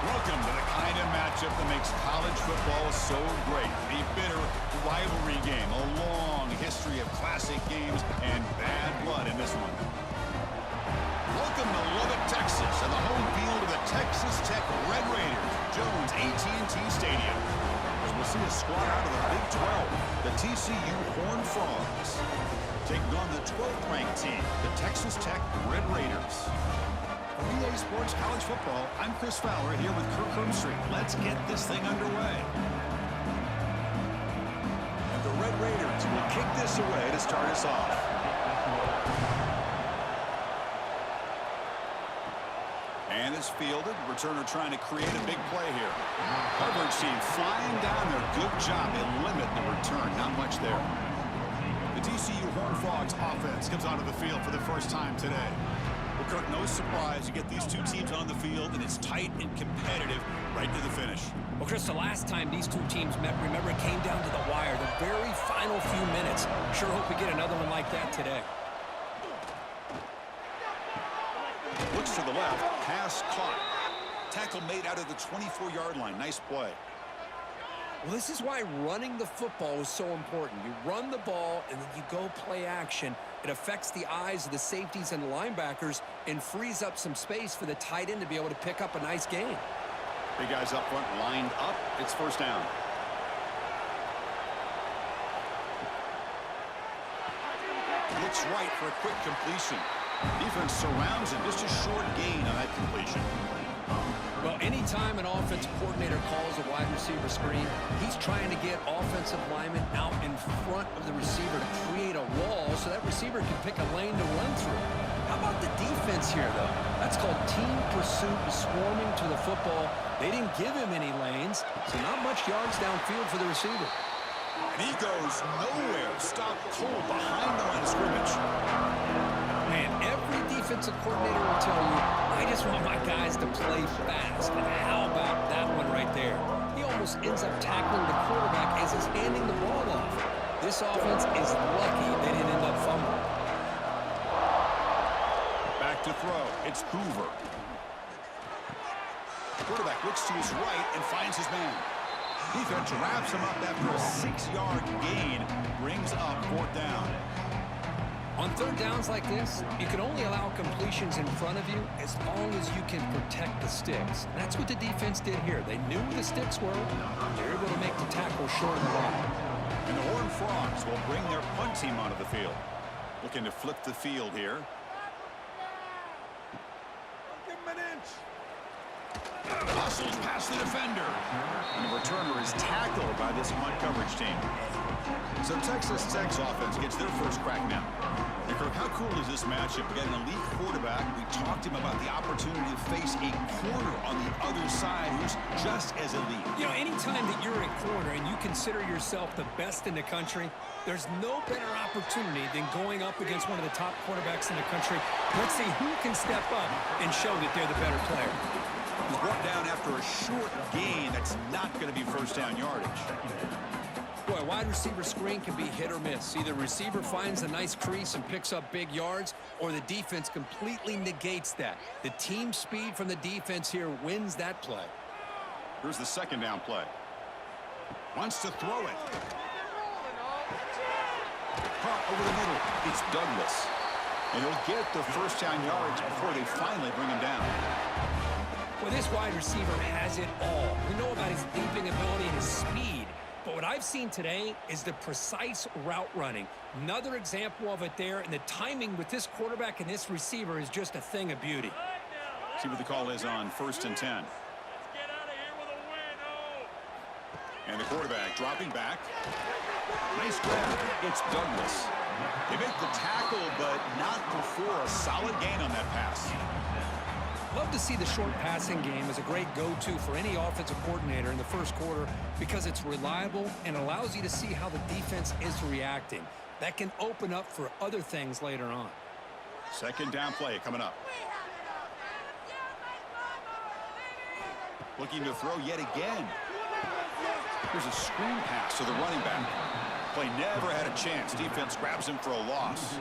Welcome to the kind of matchup that makes college football so great. A bitter rivalry game, a long history of classic games, and bad blood in this one. Welcome to Lubbock, Texas, and the home field of the Texas Tech Red Raiders, Jones AT&T Stadium. As we'll see a squad out of the Big 12, the TCU Horned Frogs, taking on the 12th ranked team, the Texas Tech Red Raiders. For EA Sports College Football, I'm Chris Fowler here with Kirk Herbstreit. Let's get this thing underway. And the Red Raiders will kick this away to start us off. And it's fielded. Returner trying to create a big play here. Coverage team flying down there. Good job. They limit the return. Not much there. The TCU Horned Frogs offense comes onto the field for the first time today. Well, Kirk, no surprise. You get these two teams on the field, and it's tight and competitive right to the finish. Well, Chris, the last time these two teams met, remember, it came down to the wire, the very final few minutes. Sure hope we get another one like that today. Looks to the left. Pass caught. Tackle made out of the 24-yard line. Nice play. Well, this is why running the football is so important. You run the ball, and then you go play action. It affects the eyes of the safeties and the linebackers and frees up some space for the tight end to be able to pick up a nice gain. Big guys up front lined up. It's first down. Looks right for a quick completion. Defense surrounds him. Just a short gain on that completion. Well, anytime an offensive coordinator calls a wide receiver screen, he's trying to get offensive linemen out in front of the receiver to create a wall so that receiver can pick a lane to run through. How about the defense here, though? That's called team pursuit, swarming to the football. They didn't give him any lanes, so not much yards downfield for the receiver. And he goes nowhere. Stopped cold behind the line of scrimmage. Man, every defensive coordinator will tell you, I just want my guys to play fast. And how about that one right there? He almost ends up tackling the quarterback as he's handing the ball off. This offense is lucky they didn't end up fumbling. Back to throw. It's Hoover. Quarterback looks to his right and finds his man. Defense wraps him up after a 6-yard gain. Brings up fourth down. On third downs like this, you can only allow completions in front of you as long as you can protect the sticks. That's what the defense did here. They knew the sticks were. They're able to make the tackle short of the line. And the Horned Frogs will bring their punt team onto the field. Looking to flip the field here. Give him an inch. Hustles past the defender. And the returner is tackled by this punt coverage team. So Texas Tech's offense gets their first crack now. And Kirk, how cool is this matchup? We got an elite quarterback. We talked to him about the opportunity to face a corner on the other side who's just as elite. You know, anytime that you're a corner and you consider yourself the best in the country, there's no better opportunity than going up against one of the top quarterbacks in the country. Let's see who can step up and show that they're the better player. He's brought down after a short gain. That's not going to be first down yardage. Boy, a wide receiver screen can be hit or miss. Either receiver finds a nice crease and picks up big yards, or the defense completely negates that. The team speed from the defense here wins that play. Here's the second down play. Wants to throw it. Caught over the middle. It's Douglas. And he'll get the first down yards before they finally bring him down. Well, this wide receiver has it all. We know about his leaping ability and his speed. But what I've seen today is the precise route running. Another example of it there, and the timing with this quarterback and this receiver is just a thing of beauty. See what the call is on 1st and 10. Let's get out of here with a win, oh! And the quarterback dropping back. Nice grab. It's Douglas. They make the tackle, but not before a solid gain on that pass. Love to see the short passing game as a great go-to for any offensive coordinator in the first quarter because it's reliable and allows you to see how the defense is reacting. That can open up for other things later on. Second down play coming up. Looking to throw yet again. Here's a screen pass to the running back. Play never had a chance. Defense grabs him for a loss.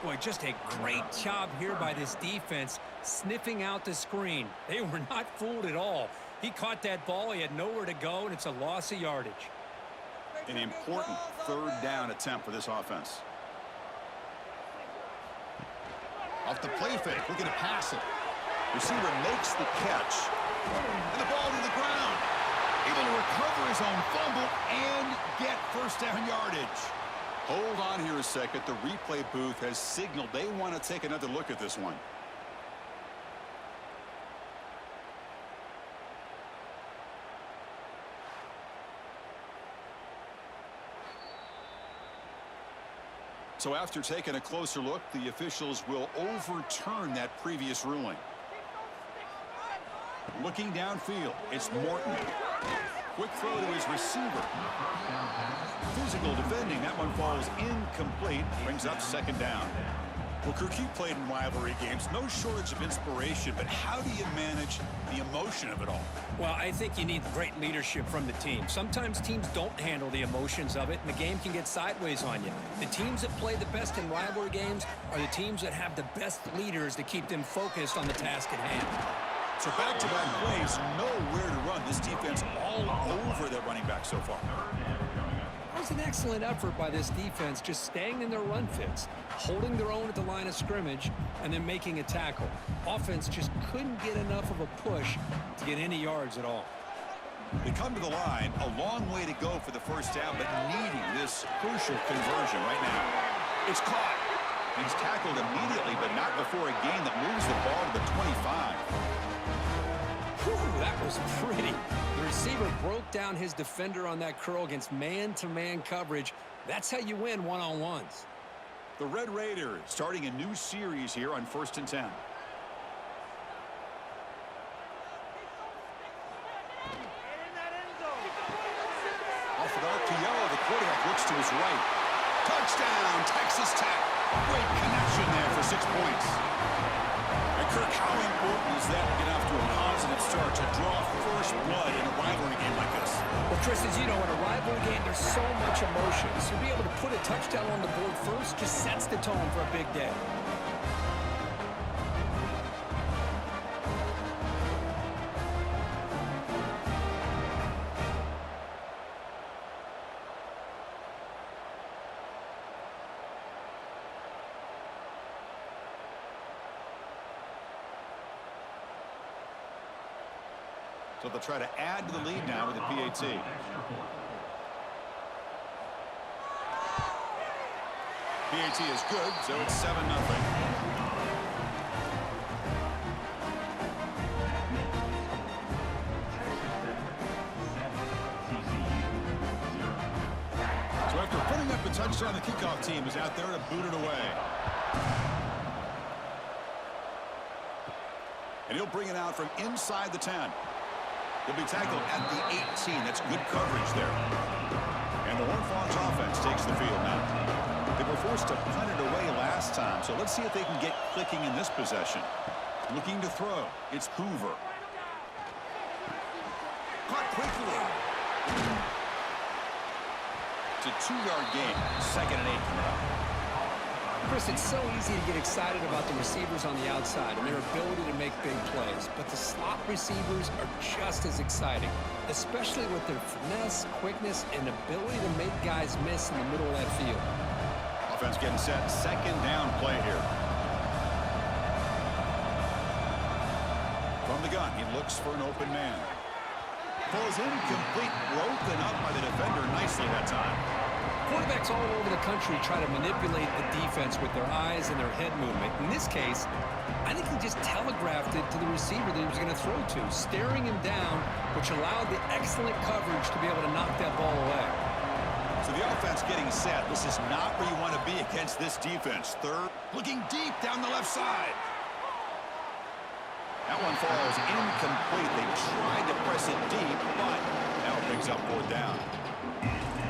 Boy, just a great job here by this defense, sniffing out the screen. They were not fooled at all. He caught that ball. He had nowhere to go, and it's a loss of yardage. An important third down attempt for this offense. Off the play fake, looking to pass it. Receiver makes the catch. And the ball to the ground. Able to recover his own fumble and get first down yardage. Hold on here a second. The replay booth has signaled they want to take another look at this one. So after taking a closer look, the officials will overturn that previous ruling. Looking downfield, it's Morton. Quick throw to his receiver. Physical defending, that one falls incomplete, brings up second down. Well, Kirk, you played in rivalry games, no shortage of inspiration, but how do you manage the emotion of it all? Well, I think you need great leadership from the team. Sometimes teams don't handle the emotions of it, and the game can get sideways on you. The teams that play the best in rivalry games are the teams that have the best leaders to keep them focused on the task at hand. So back-to-back plays, nowhere to run. This defense all over their running back so far. It was an excellent effort by this defense, just staying in their run fits, holding their own at the line of scrimmage, and then making a tackle. Offense just couldn't get enough of a push to get any yards at all. They come to the line, a long way to go for the first down, but needing this crucial conversion right now. It's caught. He's tackled immediately, but not before a gain that moves the ball to the 25. Whew, that was pretty. The receiver broke down his defender on that curl against man-to-man coverage. That's how you win one-on-ones. The Red Raiders starting a new series here on 1st and 10. Off an RPO, the quarterback looks to his right. Touchdown, Texas Tech. Great connection there for 6 points. And Kirk, how important is that to get off to a positive start to draw first blood in a rivalry game like this? Well, Chris, as you know, in a rivalry game, there's so much emotion. So to be able to put a touchdown on the board first just sets the tone for a big day. So they'll try to add to the lead now with the PAT. PAT is good, so it's 7-0. So after putting up a touchdown, the kickoff team is out there to boot it away. And he'll bring it out from inside the 10. He'll be tackled at the 18. That's good coverage there. And the Horned Frogs offense takes the field now. They were forced to punt it away last time, so let's see if they can get clicking in this possession. Looking to throw. It's Hoover. Caught quickly. It's a 2-yard gain. 2nd and 8 coming up. Chris, it's so easy to get excited about the receivers on the outside and their ability to make big plays, but the slot receivers are just as exciting, especially with their finesse, quickness, and ability to make guys miss in the middle of that field. Offense getting set. 2nd down play here. From the gun, he looks for an open man. Ball is incomplete, broken up by the defender nicely that time. Quarterbacks all over the country try to manipulate the defense with their eyes and their head movement. In this case, I think he just telegraphed it to the receiver that he was going to throw to, staring him down, which allowed the excellent coverage to be able to knock that ball away. So the offense getting set. This is not where you want to be against this defense. Third, looking deep down the left side. That one falls incomplete. They tried to press it deep, but now it brings up 4th down.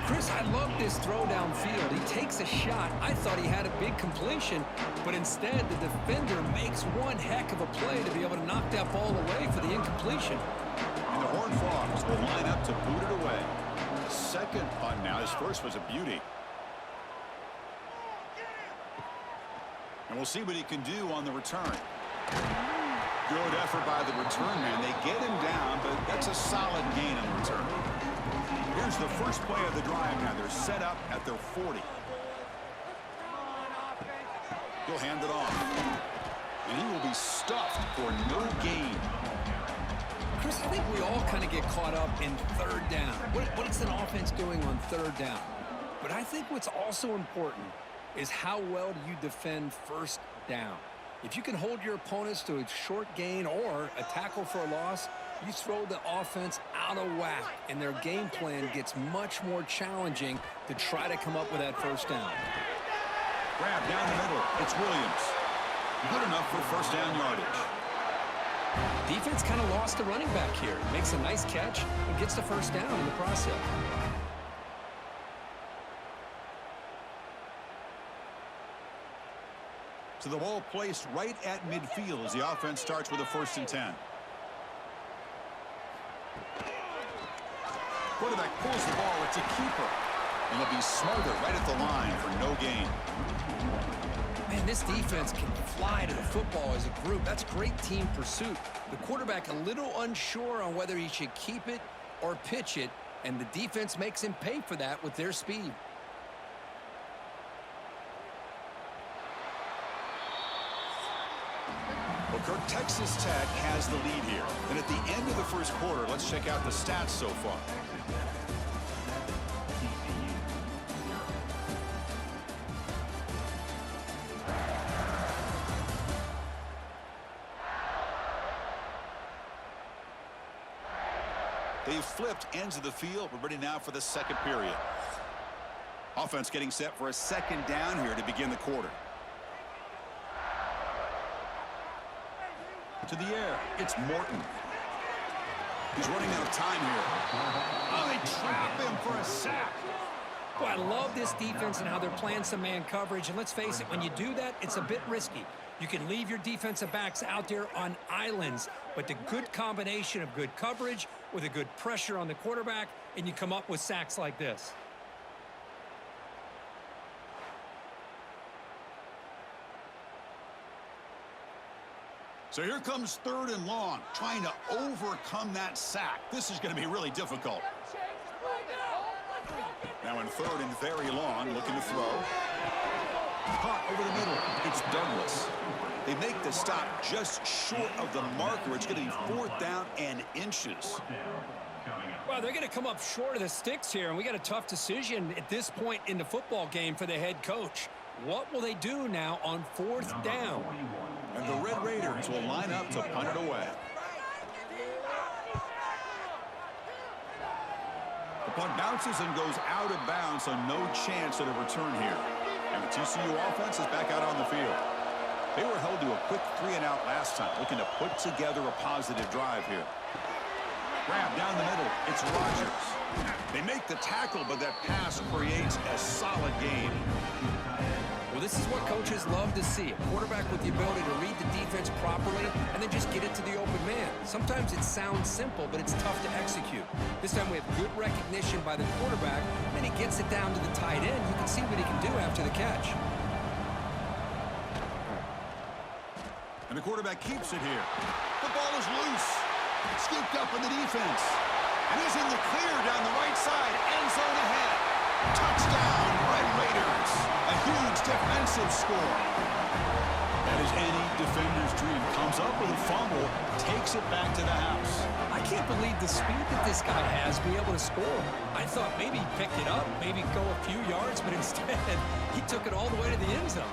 Chris, I love this throw downfield. He takes a shot. I thought he had a big completion, but instead the defender makes one heck of a play to be able to knock that ball away for the incompletion. And the Horned Frogs will line up to boot it away. 2nd punt now. His first was a beauty. And we'll see what he can do on the return. Good effort by the return man. They get him down, but that's a solid gain on the return. Here's the first play of the drive now. They're set up at their 40. He'll hand it off. And he will be stuffed for no gain. Chris, I think we all kind of get caught up in third down. What is an offense doing on third down? But I think what's also important is how well do you defend first down. If you can hold your opponents to a short gain or a tackle for a loss, you throw the offense out of whack, and their game plan gets much more challenging to try to come up with that first down. Grab down the middle. It's Williams. Good enough for first down yardage. Defense kind of lost the running back here. Makes a nice catch and gets the first down in the process. So the ball placed right at midfield as the offense starts with a 1st and 10. Quarterback pulls the ball. It's a keeper. And they'll be smothered right at the line for no gain. Man, this defense can fly to the football as a group. That's great team pursuit. The quarterback a little unsure on whether he should keep it or pitch it, and the defense makes him pay for that with their speed. Well, Kirk, Texas Tech has the lead here. And at the end of the first quarter, let's check out the stats so far. They've flipped ends of the field. We're ready now for the second period. Offense getting set for a second down here to begin the quarter. To the air, it's Morton. He's running out of time here. Oh, they trap him for a sack. Boy, I love this defense and how they're playing some man coverage. And let's face it, when you do that, it's a bit risky. You can leave your defensive backs out there on islands, but the good combination of good coverage with a good pressure on the quarterback, and you come up with sacks like this. So here comes 3rd and long, trying to overcome that sack. This is going to be really difficult. Now in 3rd and very long, looking to throw. Caught over the middle. It's Douglas. They make the stop just short of the marker. It's going to be 4th down and inches. Well, they're going to come up short of the sticks here, and we got a tough decision at this point in the football game for the head coach. What will they do now on 4th down? And the Red Raiders will line up to punt it away. The punt bounces and goes out of bounds, so no chance at a return here. And the TCU offense is back out on the field. They were held to a quick 3-and-out last time, looking to put together a positive drive here. Grab down the middle. It's Rodgers. They make the tackle, but that pass creates a solid gain. Well, this is what coaches love to see. A quarterback with the ability to read the defense properly and then just get it to the open man. Sometimes it sounds simple, but it's tough to execute. This time we have good recognition by the quarterback, and he gets it down to the tight end. You can see what he can do after the catch. And the quarterback keeps it here. The ball is loose. Scooped up in the defense. And he's in the clear down the right side. End zone ahead. Touchdown, Red Raiders. A huge defensive score. That is any defender's dream. Comes up with a fumble, takes it back to the house. I can't believe the speed that this guy has to be able to score. I thought maybe he picked it up, maybe go a few yards, but instead he took it all the way to the end zone.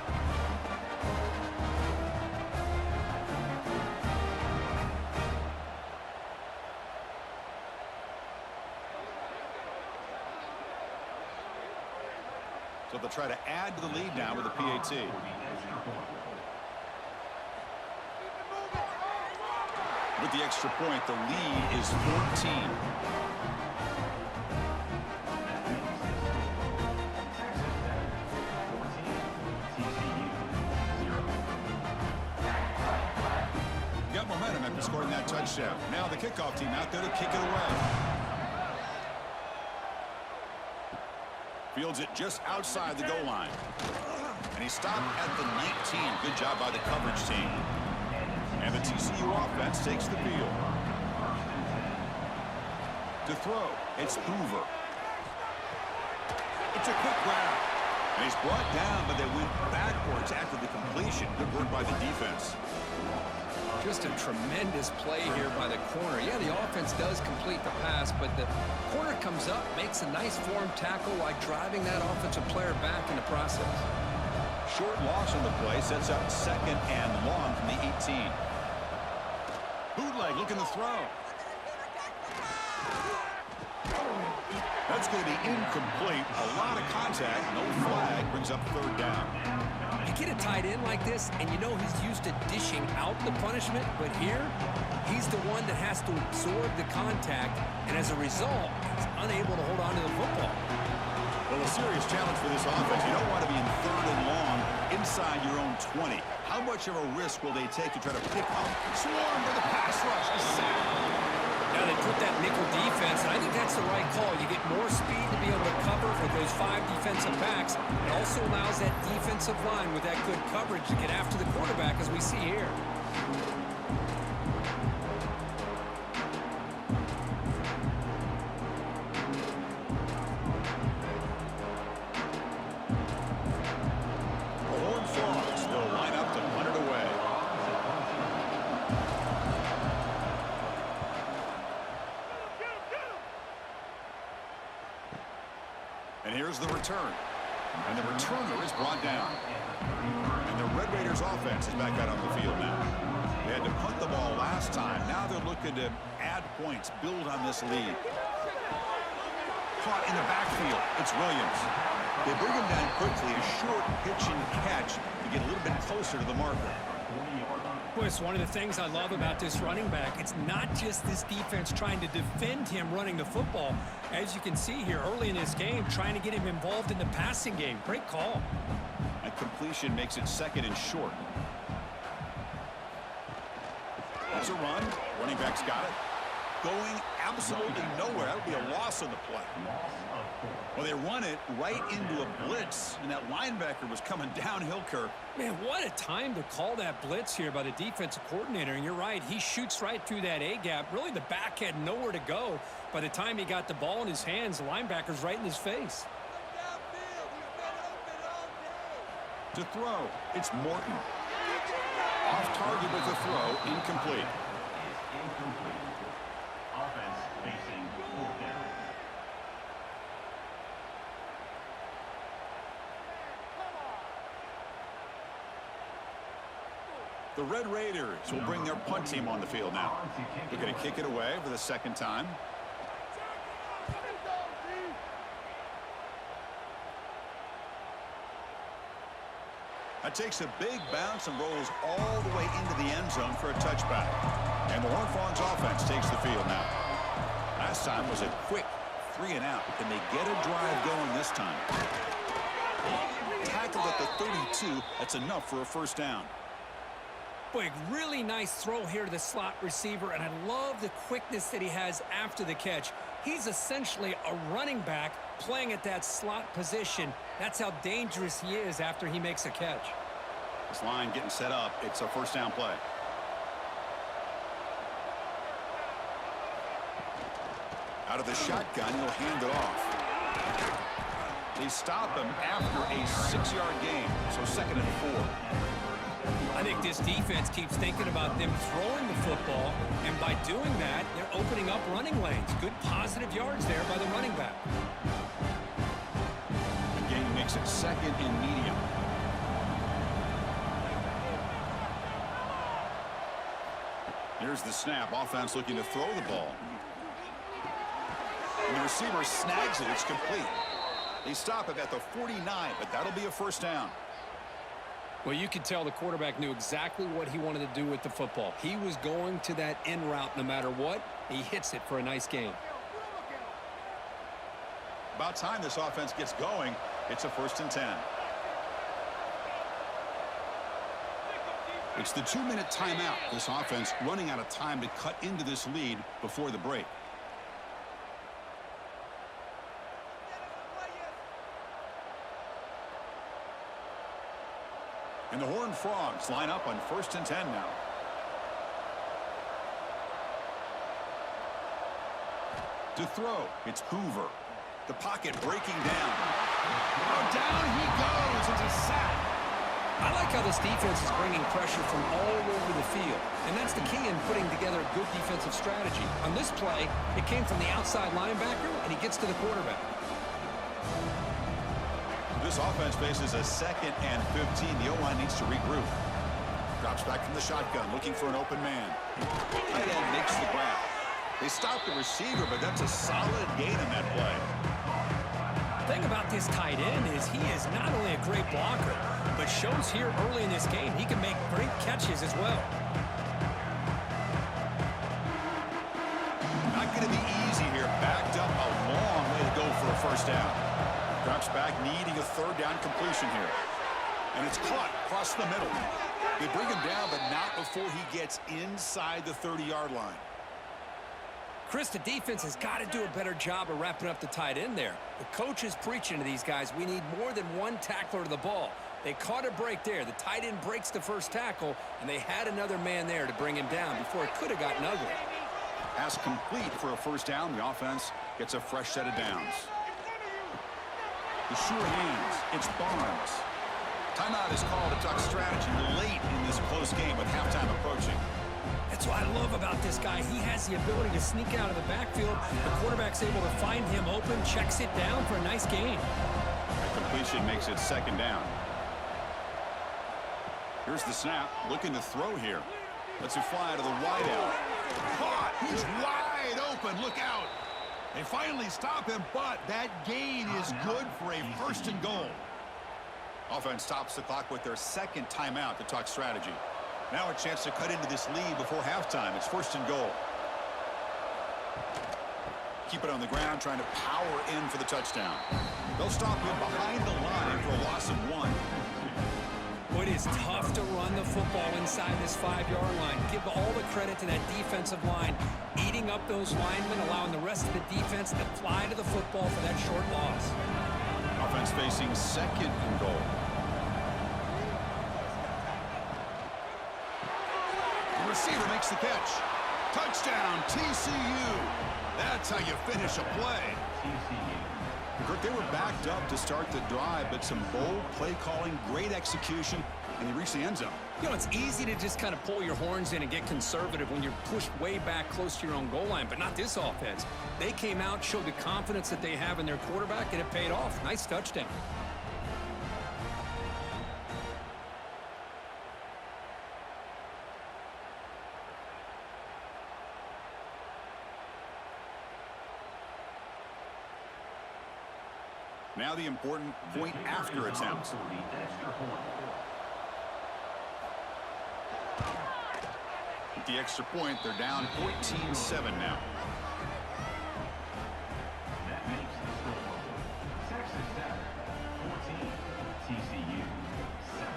So they'll try to add to the lead now with a PAT. With the extra point, the lead is 14. Got momentum after scoring that touchdown. Now the kickoff team out there to kick it away. Fields it just outside the goal line. And he stopped at the 19. Good job by the coverage team. And the TCU offense takes the field. To throw, it's Hoover. It's a quick grab. And he's brought down, but they went backwards after the completion. Good work by the defense. Just a tremendous play here by the corner. Yeah, the offense does complete the pass, but the corner comes up, makes a nice form tackle while driving that offensive player back in the process. Short loss on the play sets up 2nd and long from the 18. Bootleg looking to throw. That's going to be incomplete. A lot of contact. No flag. Brings up 3rd down. You get a tight end like this, and you know he's used to dishing out the punishment, but here, he's the one that has to absorb the contact, and as a result, he's unable to hold on to the football. Well, a serious challenge for this offense. You don't want to be in 3rd and long inside your own 20. How much of a risk will they take to try to pick up? Swarm with a pass rush. A sack. Now they put that nickel defense, and I think that's the right call. You get more speed to be able to cover for those 5 defensive backs. It also allows that defensive line with that good coverage to get after the quarterback, as we see here. The Horned Frogs will line up to punt it away. And here's the return. And the returner is brought down. And the Red Raiders offense is back out on the field now. They had to punt the ball last time. Now they're looking to add points, build on this lead. Caught in the backfield. It's Williams. They bring him down quickly. A short pitch and catch to get a little bit closer to the marker. Boy, it's one of the things I love about this running back. It's not just this defense trying to defend him running the football. As you can see here early in this game, trying to get him involved in the passing game. Great call. And completion makes it 2nd and short. That's a run. Running back's got it. Going absolutely nowhere. That would be a loss on the play. Well, they run it right into a blitz, and that linebacker was coming downhill, Kirk. Man, what a time to call that blitz here by the defensive coordinator. And you're right, he shoots right through that A-gap. Really, the back had nowhere to go. By the time he got the ball in his hands, the linebacker's right in his face. To throw, it's Morton. Off target with the throw, incomplete. Offense facing 4th down. The Red Raiders will bring their punt team on the field now. They're going to kick it away for the 2nd time. That takes a big bounce and rolls all the way into the end zone for a touchback. And the Horned Frogs offense takes the field now. Last time was a quick 3 and out. Can they get a drive going this time? Tackled at the 32. That's enough for a 1st down. Boy, really nice throw here to the slot receiver, and I love the quickness that he has after the catch. He's essentially a running back playing at that slot position. That's how dangerous he is after he makes a catch. This line getting set up. It's a 1st down play. Out of the shotgun, he'll hand it off. They stop him after a 6-yard gain, so 2nd and 4. I think this defense keeps thinking about them throwing the football, and by doing that, they're opening up running lanes. Good positive yards there by the running back. The gain makes it 2nd and medium. Here's the snap. Offense looking to throw the ball. And the receiver snags it. It's complete. They stop it at the 49, but that'll be a 1st down. Well, you could tell the quarterback knew exactly what he wanted to do with the football. He was going to that in route no matter what. He hits it for a nice gain. About time this offense gets going. It's a 1st and 10. It's the 2-minute timeout. This offense running out of time to cut into this lead before the break. And the Horned Frogs line up on 1st and 10 now. To throw, it's Hoover. The pocket breaking down. Oh, down he goes. It's a sack. I like how this defense is bringing pressure from all over the field, and that's the key in putting together a good defensive strategy. On this play, it came from the outside linebacker, and he gets to the quarterback. This offense faces a 2nd and 15. The O-line needs to regroup. Drops back from the shotgun, looking for an open man. Tight end makes the grab. They stop the receiver, but that's a solid gain on that play. The thing about this tight end is he is not only a great blocker, but shows here early in this game he can make great catches as well. Not going to be easy here. Backed up a long way to go for a first down. Drops back, needing a 3rd down completion here. And it's caught across the middle. They bring him down, but not before he gets inside the 30-yard line. Chris, the defense has got to do a better job of wrapping up the tight end there. The coach is preaching to these guys, we need more than one tackler to the ball. They caught a break there. The tight end breaks the first tackle, and they had another man there to bring him down before it could have gotten ugly. Pass complete for a first down. The offense gets a fresh set of downs. The sure hands. It's Barnes. Timeout is called to talk strategy late in this close game with halftime approaching. That's what I love about this guy. He has the ability to sneak out of the backfield. The quarterback's able to find him open, checks it down for a nice gain. The completion makes it 2nd down. Here's the snap. Looking to throw here. Lets it fly to the wideout. Caught. He's wide open. Look out. They finally stop him, but that gain is good for a 1st and goal. Offense stops the clock with their 2nd timeout to talk strategy. Now a chance to cut into this lead before halftime. It's 1st and goal. Keep it on the ground, trying to power in for the touchdown. They'll stop him behind the line for a loss of 1. It is tough to run the football inside this 5-yard line. Give all the credit to that defensive line, eating up those linemen, allowing the rest of the defense to fly to the football for that short loss. Offense facing 2nd and goal. The receiver makes the catch. Touchdown, TCU. That's how you finish a play. Kirk, they were backed up to start the drive, but some bold play calling, great execution, and they reached the end zone. You know, it's easy to just kind of pull your horns in and get conservative when you're pushed way back close to your own goal line, but not this offense. They came out, showed the confidence that they have in their quarterback, and it paid off. Nice touchdown. Now the important point after attempt. With the extra point, they're down 14-7 now. That makes the score. Texas 7, 14, TCU 7.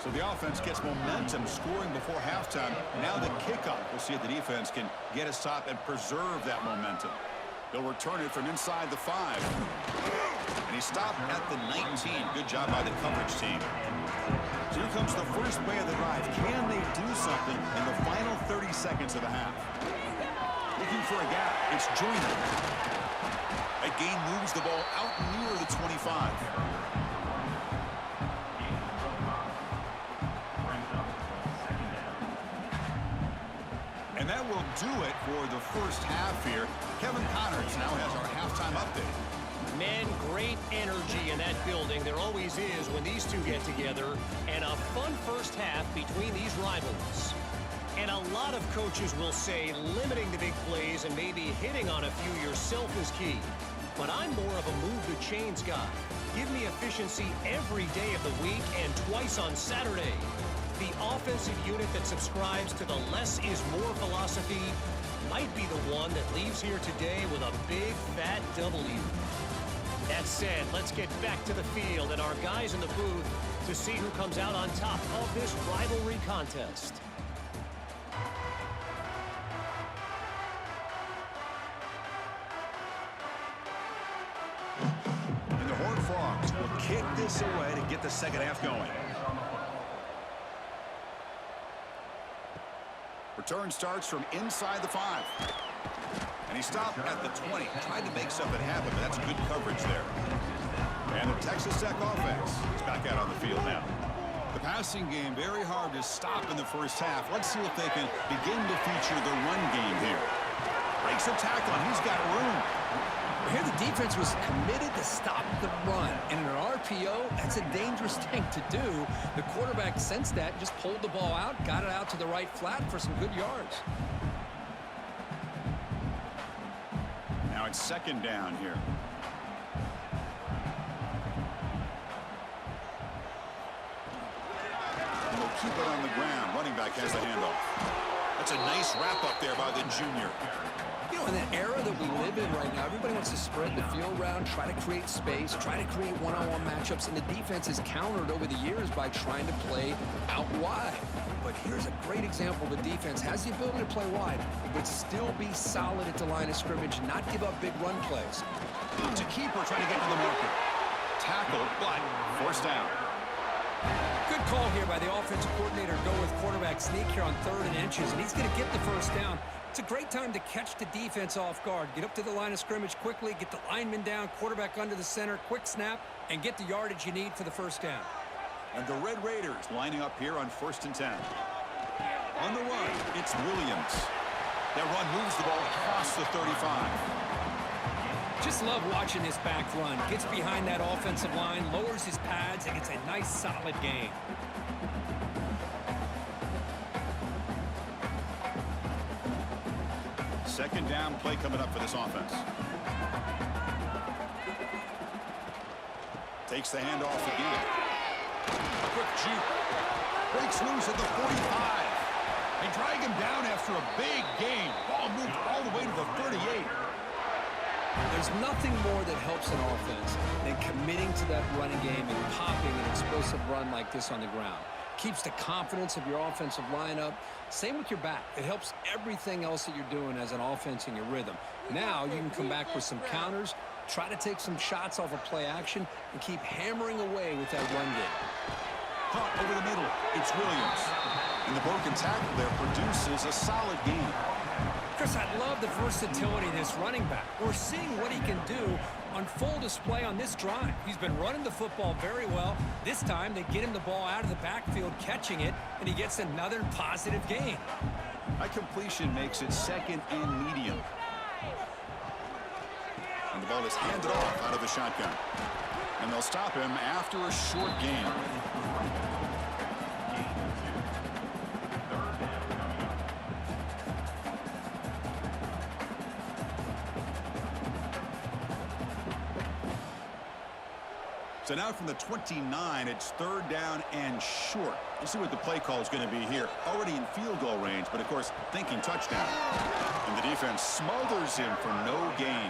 So the offense gets momentum, scoring before halftime. Now the kickoff. We'll see if the defense can get a stop and preserve that momentum. They'll return it from inside the 5. And he stopped at the 19. Good job by the coverage team. So here comes the first play of the drive. Can they do something in the final 30 seconds of the half? Looking for a gap. It's Joyner. That gain moves the ball out near the 25. And that will do it for the first half here. Kevin Connors now has our halftime update. Man, great energy in that building. There always is when these two get together. And a fun first half between these rivals. And a lot of coaches will say limiting the big plays and maybe hitting on a few yourself is key. But I'm more of a move the chains guy. Give me efficiency every day of the week and twice on Saturday. The offensive unit that subscribes to the less is more philosophy might be the one that leaves here today with a big fat W. That said, let's get back to the field and our guys in the booth to see who comes out on top of this rivalry contest. And the Horned Frogs will kick this away to get the second half going. Return starts from inside the 5. And he stopped at the 20. Tried to make something happen, but that's good coverage there. And the Texas Tech offense is back out on the field now. The passing game very hard to stop in the first half. Let's see if they can begin to feature the run game here. Breaks a tackle, and he's got room. Here the defense was committed to stop the run. And in an RPO, that's a dangerous thing to do. The quarterback sensed that, just pulled the ball out, got it out to the right flat for some good yards. Now it's second down here. And they'll keep it on the ground. Running back has the handoff. That's a nice wrap up there by the junior. You know, in the era that we live in right now, everybody wants to spread the field around, try to create space, try to create one-on-one matchups, and the defense has countered over the years by trying to play out wide. But here's a great example. The defense has the ability to play wide, but still be solid at the line of scrimmage, not give up big run plays. To keeper trying to get to the marker. Tackle, but forced down. Good call here by the offensive coordinator. Go with quarterback sneak here on 3rd and inches, and he's going to get the first down. It's a great time to catch the defense off guard. Get up to the line of scrimmage quickly, get the lineman down, quarterback under the center, quick snap, and get the yardage you need for the first down. And the Red Raiders lining up here on 1st and 10. On the run, it's Williams. That run moves the ball across the 35. Just love watching this back run. Gets behind that offensive line, lowers his pads, and gets a nice solid gain. Second down play coming up for this offense. Takes the handoff again. Quick juke. Breaks loose at the 45. They drag him down after a big gain. Ball moved all the way to the 38. There's nothing more that helps an offense than committing to that running game and popping an explosive run like this on the ground. Keeps the confidence of your offensive lineup. Same with your back. It helps everything else that you're doing as an offense in your rhythm. Now you can come back with some counters, try to take some shots off of play action, and keep hammering away with that run game. Caught over the middle. It's Williams. And the broken tackle there produces a solid gain. Chris, I love the versatility of this running back. We're seeing what he can do on full display on this drive. He's been running the football very well. This time, they get him the ball out of the backfield, catching it, and he gets another positive gain. That completion makes it 2nd and medium. And the ball is handed off out of the shotgun. And they'll stop him after a short gain. So now from the 29, it's 3rd down and short. Let's see what the play call is going to be here. Already in field goal range, but of course, thinking touchdown. And the defense smothers him for no gain.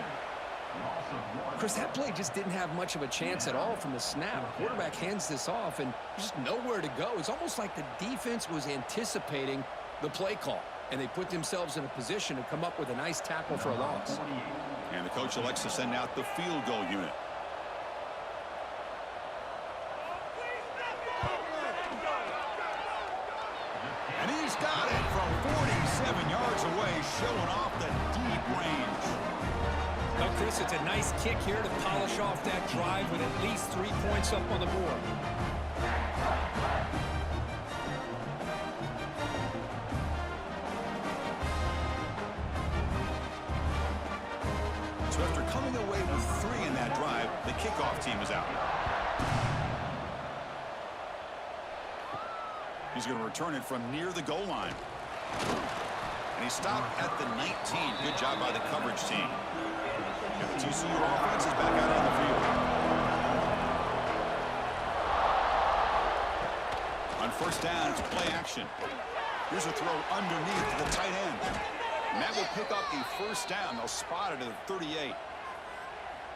Chris, that play just didn't have much of a chance at all from the snap. Quarterback hands this off, and there's just nowhere to go. It's almost like the defense was anticipating the play call, and they put themselves in a position to come up with a nice tackle for a loss. And the coach elects to send out the field goal unit. And he's got it from 47 yards away, showing off the deep range. Well, Chris, it's a nice kick here to polish off that drive with at least 3 points up on the board. So after coming away with 3 in that drive, the kickoff team is out. He's going to return it from near the goal line. And he stopped at the 19. Good job by the coverage team. And the TCU offense is back out on the field. On 1st down, it's play action. Here's a throw underneath the tight end. And that will pick up a 1st down. They'll spot it at the 38.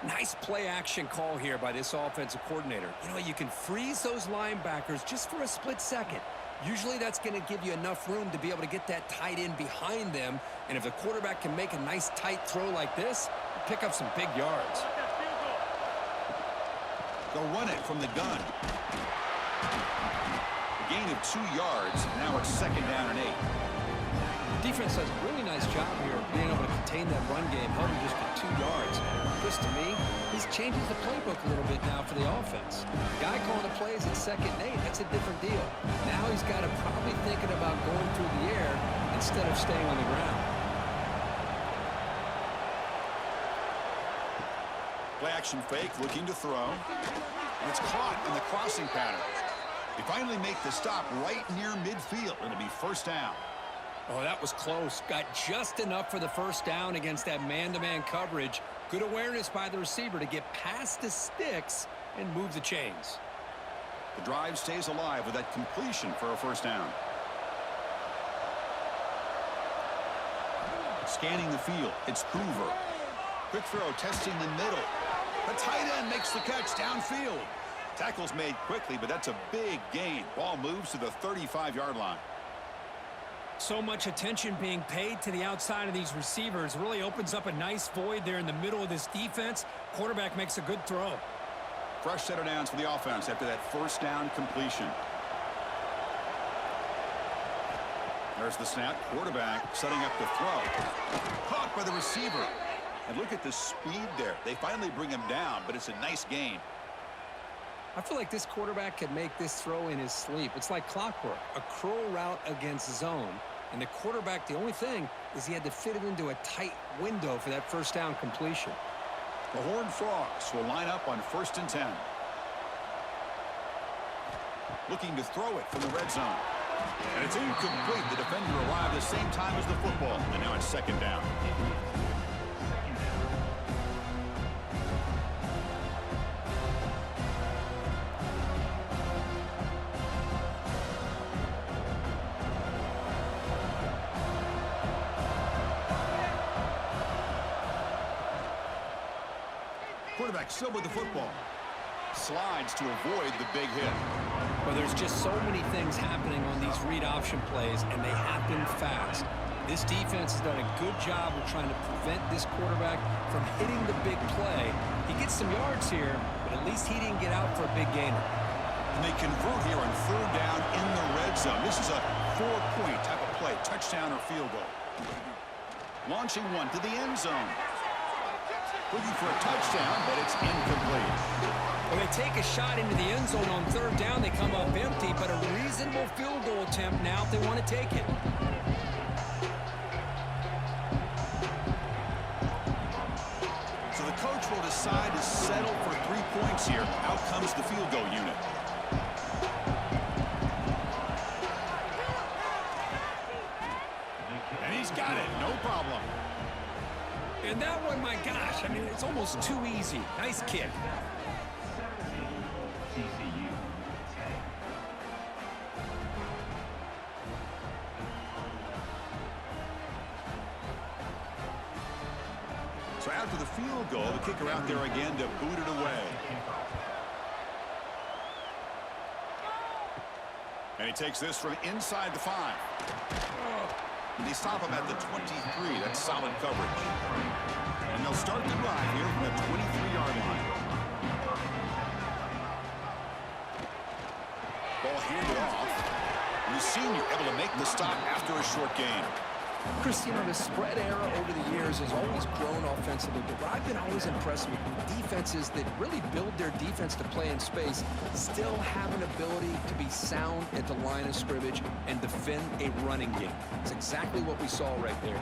Nice play action call here by this offensive coordinator. You know, you can freeze those linebackers just for a split second. Usually that's going to give you enough room to be able to get that tight end behind them. And if the quarterback can make a nice tight throw like this, pick up some big yards. The They'll run it from the gun. A gain of 2 yards. Now it's 2nd down and 8. Defense does a really nice job here of being able to contain that run game, held him just for 2 yards. Chris, to me, this changes the playbook a little bit now for the offense. The guy calling the plays at 2nd and 8, that's a different deal. Now he's got to probably thinking about going through the air instead of staying on the ground. Play action fake, looking to throw. And it's caught in the crossing pattern. They finally make the stop right near midfield. It'll be 1st down. Oh, that was close. Got just enough for the 1st down against that man-to-man coverage. Good awareness by the receiver to get past the sticks and move the chains. The drive stays alive with that completion for a 1st down. Scanning the field, it's Hoover. Quick throw testing the middle. The tight end makes the catch downfield. Tackle's made quickly, but that's a big gain. Ball moves to the 35-yard line. So much attention being paid to the outside of these receivers. Really opens up a nice void there in the middle of this defense. Quarterback makes a good throw. Fresh set of downs for the offense after that 1st down completion. There's the snap. Quarterback setting up the throw. Caught by the receiver. And look at the speed there. They finally bring him down, but it's a nice gain. I feel like this quarterback could make this throw in his sleep. It's like clockwork. A crow route against zone. And the quarterback, the only thing is he had to fit it into a tight window for that 1st down completion. The Horned Frogs will line up on 1st and 10. Looking to throw it from the red zone. And it's incomplete. The defender arrived the same time as the football. And now it's 2nd down. Quarterback still with the football. Slides to avoid the big hit. Well, there's just so many things happening on these read option plays, and they happen fast. This defense has done a good job of trying to prevent this quarterback from hitting the big play. He gets some yards here, but at least he didn't get out for a big gainer. And they convert here on 3rd down in the red zone. This is a 4-point type of play, touchdown or field goal. Launching one to the end zone. Looking for a touchdown, but it's incomplete. Well, they take a shot into the end zone on 3rd down. They come up empty, but a reasonable field goal attempt now if they want to take it. So the coach will decide to settle for 3 points here. Out comes the field goal unit. And he's got it, no problem. And that one, my gosh, I mean, it's almost too easy. Nice kick. 17, TCU 10. So after the field goal, the kicker out there again to boot it away. And he takes this from inside the 5. And they stop him at the 23. That's solid coverage. And they'll start the drive here from the 23-yard line. Ball handed off. And the senior able to make the stop after a short gain. Chris, you know, the spread era over the years has always grown offensively, but I've been always impressed with defenses that really build their defense to play in space, still have an ability to be sound at the line of scrimmage and defend a running game. It's exactly what we saw right there.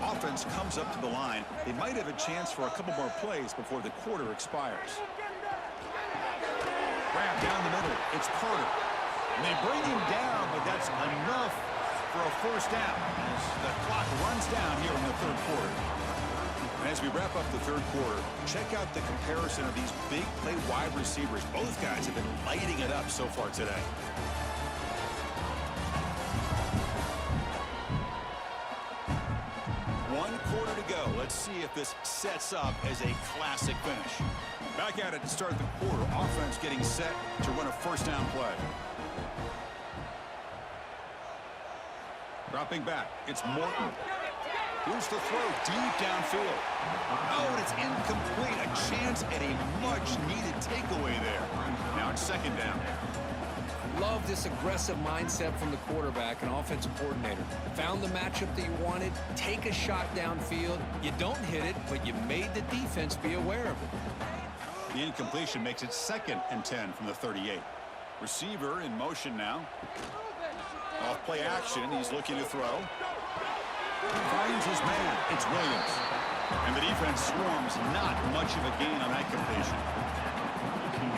Offense comes up to the line. They might have a chance for a couple more plays before the quarter expires. Grab down the middle. It's Carter. And they bring him down, but that's enough for a 1st down as the clock runs down here in the 3rd quarter. And as we wrap up the 3rd quarter, check out the comparison of these big play wide receivers. Both guys have been lighting it up so far today. One quarter to go. Let's see if this sets up as a classic finish. Back at it to start the quarter. Offense getting set to run a 1st down play. Dropping back, it's Morton. Here's the throw deep downfield. Oh, and it's incomplete. A chance at a much-needed takeaway there. Now it's second down. Love this aggressive mindset from the quarterback and offensive coordinator. Found the matchup that you wanted, take a shot downfield. You don't hit it, but you made the defense be aware of it. The incompletion makes it 2nd and 10 from the 38. Receiver in motion now. Off play action, he's looking to throw. Finds his man, it's Williams. And the defense swarms, not much of a gain on that completion.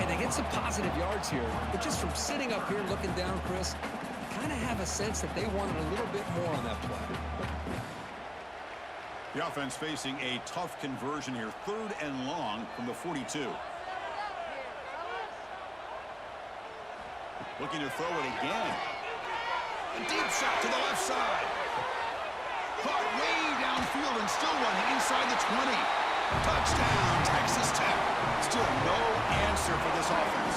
And they get some positive yards here, but just from sitting up here looking down, Chris, you kind of have a sense that they wanted a little bit more on that play. The offense facing a tough conversion here, 3rd and long from the 42. Looking to throw it again. A deep shot to the left side. Caught way downfield and still running inside the 20. Touchdown, Texas Tech. Still no answer for this offense.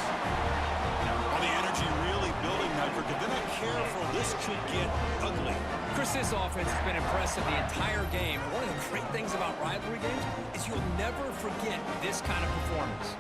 Well, the energy really building now. If they're not careful, this could get ugly. Chris, this offense has been impressive the entire game. One of the great things about rivalry games is you'll never forget this kind of performance.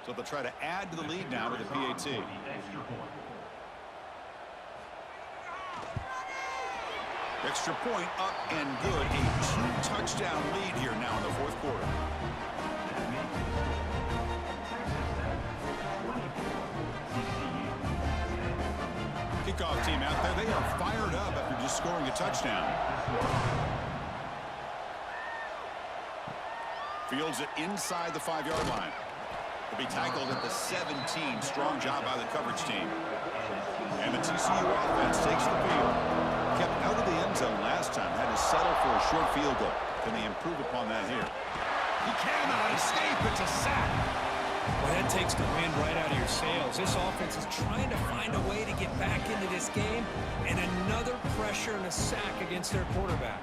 So they'll try to add to the lead now with the PAT. Extra point up and good. A 2-touchdown lead here now in the 4th quarter. Kickoff team out there. They are fired up after just scoring a touchdown. Fields it inside the 5-yard line. To be tackled at the 17. Strong job by the coverage team. And the TCU offense takes the field. Kept out of the end zone last time. Had to settle for a short field goal. Can they improve upon that here? He cannot escape. It's a sack. Well, that takes the wind right out of your sails. This offense is trying to find a way to get back into this game. And another pressure and a sack against their quarterback.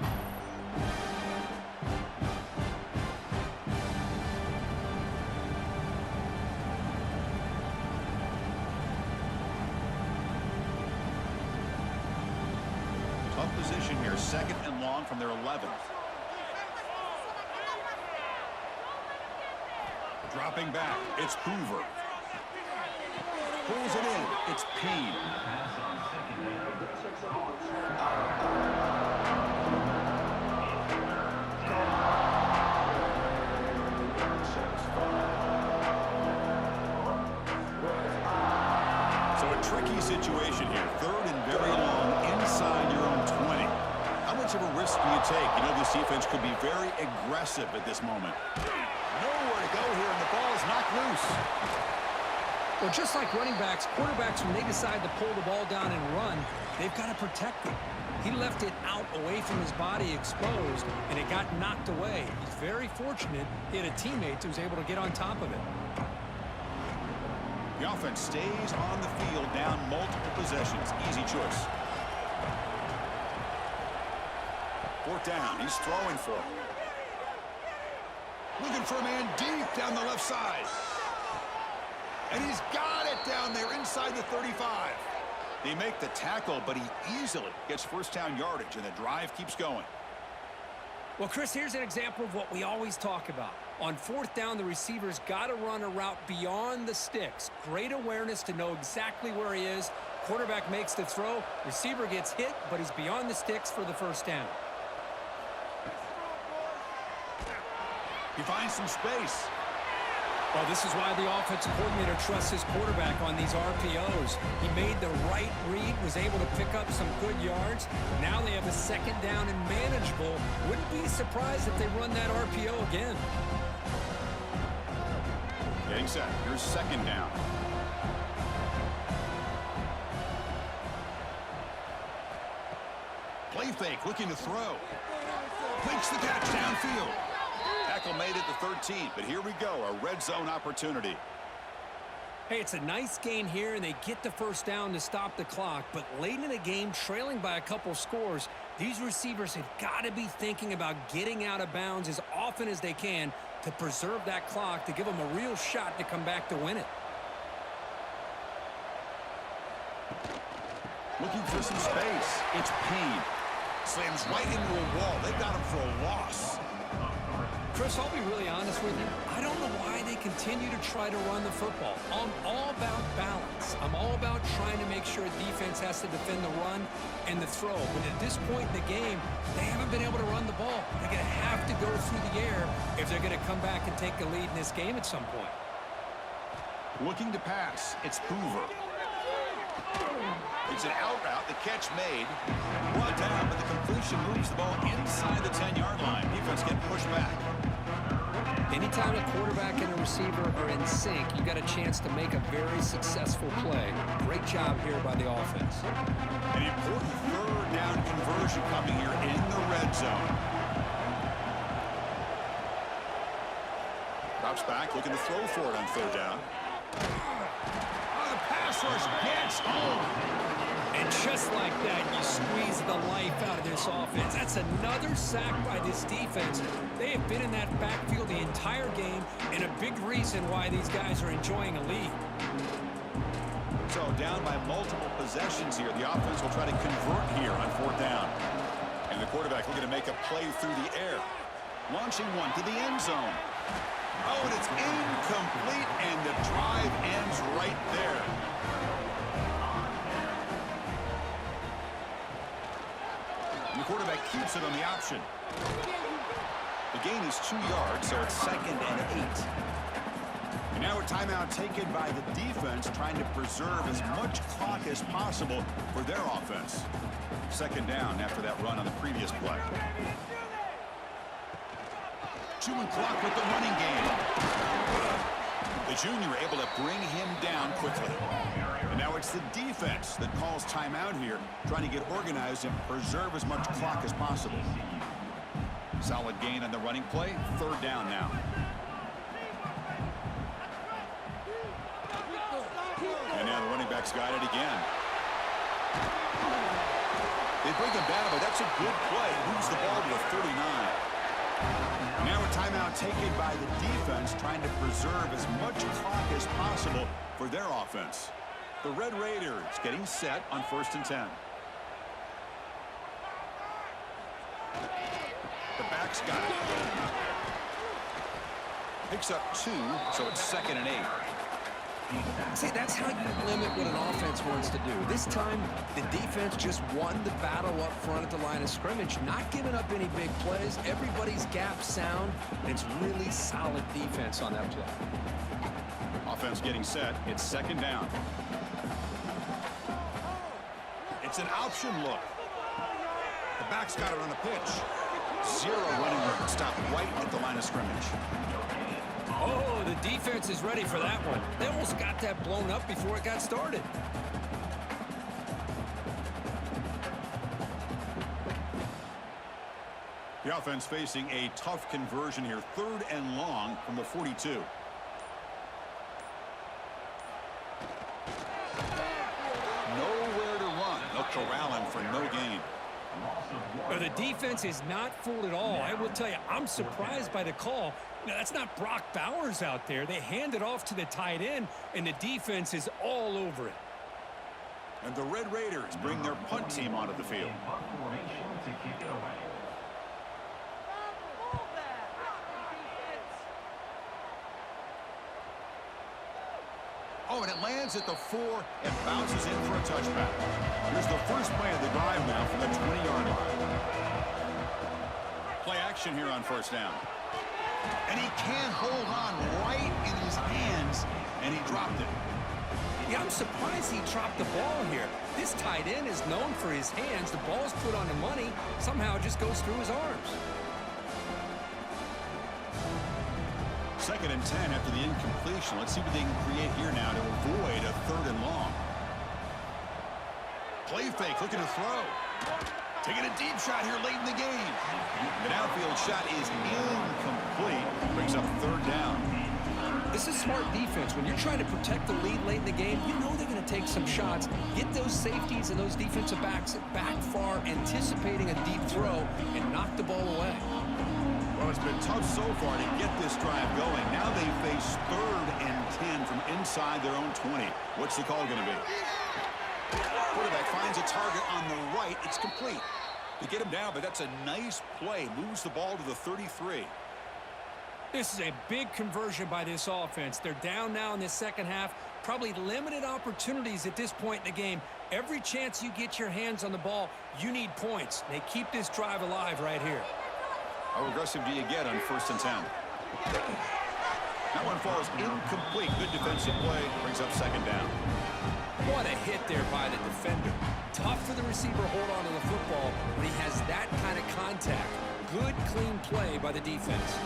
Position here, 2nd and long from their 11th. Dropping back, it's Hoover. Pulls it in, it's Payne. So a tricky situation here, 3rd and very long inside your own 20. How much of a risk do you take? You know, this defense could be very aggressive at this moment. Nowhere to go here, and the ball is knocked loose. Well, just like running backs, quarterbacks, when they decide to pull the ball down and run, they've got to protect it. He left it out away from his body exposed, and it got knocked away. He's very fortunate he had a teammate who was able to get on top of it. The offense stays on the field, down multiple possessions. Easy choice. 4th down. He's throwing for it. Looking for a man deep down the left side. And he's got it down there inside the 35. They make the tackle, but he easily gets 1st down yardage, and the drive keeps going. Well, Chris, here's an example of what we always talk about. On 4th down, the receiver's got to run a route beyond the sticks. Great awareness to know exactly where he is. Quarterback makes the throw. Receiver gets hit, but he's beyond the sticks for the 1st down. He finds some space. Well, this is why the offensive coordinator trusts his quarterback on these RPOs. He made the right read, was able to pick up some good yards. Now they have a 2nd down and manageable. Wouldn't be surprised if they run that RPO again. Getting set. Here's 2nd down. Play fake, looking to throw. Makes the catch downfield. Tackle made at the 13, but here we go, a red zone opportunity. Hey, it's a nice gain here, and they get the first down to stop the clock. But late in the game, trailing by a couple scores, these receivers have got to be thinking about getting out of bounds as often as they can to preserve that clock, to give them a real shot to come back to win it. Looking for some space. It's Payne. Slams right into a wall. They got him for a loss. Chris, I'll be really honest with you. I don't know why they continue to try to run the football. I'm all about balance. I'm all about trying to make sure defense has to defend the run and the throw. But at this point in the game, they haven't been able to run the ball. They're going to have to go through the air if they're going to come back and take the lead in this game at some point. Looking to pass. It's Hoover. It's an out route. The catch made. Brought down, but the completion moves the ball inside the 10-yard line. Defense getting pushed back. Anytime a quarterback and a receiver are in sync, you got a chance to make a very successful play. Great job here by the offense. An important third down conversion coming here in the red zone. Drops back, looking to throw for it on third down. The pass rush gets home. And just like that, you squeeze the life out of this offense. That's another sack by this defense. They have been in that backfield the entire game, and a big reason why these guys are enjoying a lead. So down by multiple possessions here. The offense will try to convert here on fourth down. And the quarterback looking to make a play through the air. Launching one to the end zone. Oh, and it's incomplete, and the drive ends right there. And the quarterback keeps it on the option. The gain is 2 yards, so it's 2nd and 8. And now a timeout taken by the defense, trying to preserve as much clock as possible for their offense. 2nd down after that run on the previous play. Chewing clock with the running game. The junior able to bring him down quickly. And now it's the defense that calls timeout here, trying to get organized and preserve as much clock as possible. Solid gain on the running play. 3rd down now. And now the running back's got it again. They bring him down, but that's a good play. Moves the ball to a 39. Now a timeout taken by the defense, trying to preserve as much clock as possible for their offense. The Red Raiders getting set on 1st and 10. The back's got it. Picks up 2, so it's 2nd and 8. See, that's how you limit what an offense wants to do. This time, the defense just won the battle up front at the line of scrimmage, not giving up any big plays. Everybody's gap sound, and it's really solid defense on that play. Offense getting set. It's 2nd down. It's an option look. The back's got it on the pitch. 0 running room. Stop right at the line of scrimmage. Oh, the defense is ready for that one. They almost got that blown up before it got started. The offense facing a tough conversion here. 3rd and long from the 42. Nowhere to run. They'll corral him for no gain. The defense is not fooled at all. I will tell you, I'm surprised by the call. Now, that's not Brock Bowers out there. They hand it off to the tight end, and the defense is all over it. And the Red Raiders bring their punt team onto the field. Oh, and it lands at the 4 and bounces in for a touchback. Here's the first play of the drive now from the 20-yard line. Play action here on 1st down. And he can't hold on right in his hands, and he dropped it. Yeah, I'm surprised he dropped the ball here. This tight end is known for his hands. The ball's put on the money. Somehow it just goes through his arms. 2nd and 10 after the incompletion. Let's see what they can create here now to avoid a 3rd and long. Play fake, looking to throw. Taking a deep shot here late in the game. The downfield shot is incomplete. Brings up 3rd down. This is smart defense. When you're trying to protect the lead late in the game, you know they're going to take some shots. Get those safeties and those defensive backs back far, anticipating a deep throw, and knock the ball away. Well, it's been tough so far to get this drive going. Now they face 3rd and 10 from inside their own 20. What's the call going to be? Quarterback finds a target on the right. It's complete. They get him down, but that's a nice play. Moves the ball to the 33. This is a big conversion by this offense. They're down now in the second half. Probably limited opportunities at this point in the game. Every chance you get your hands on the ball, you need points. They keep this drive alive right here. How aggressive do you get on 1st and 10? That one falls incomplete. Good defensive play. Brings up 2nd down. What a hit there by the defender. Tough for the receiver to hold on to the football when he has that kind of contact. Good, clean play by the defense.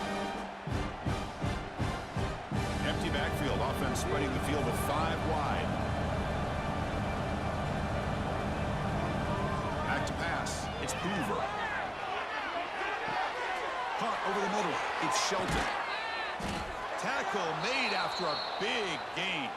Empty backfield. Offense spreading the field with 5 wide. Back to pass. It's Hoover. Caught over the middle. It's Shelton. Tackle made after a big gain.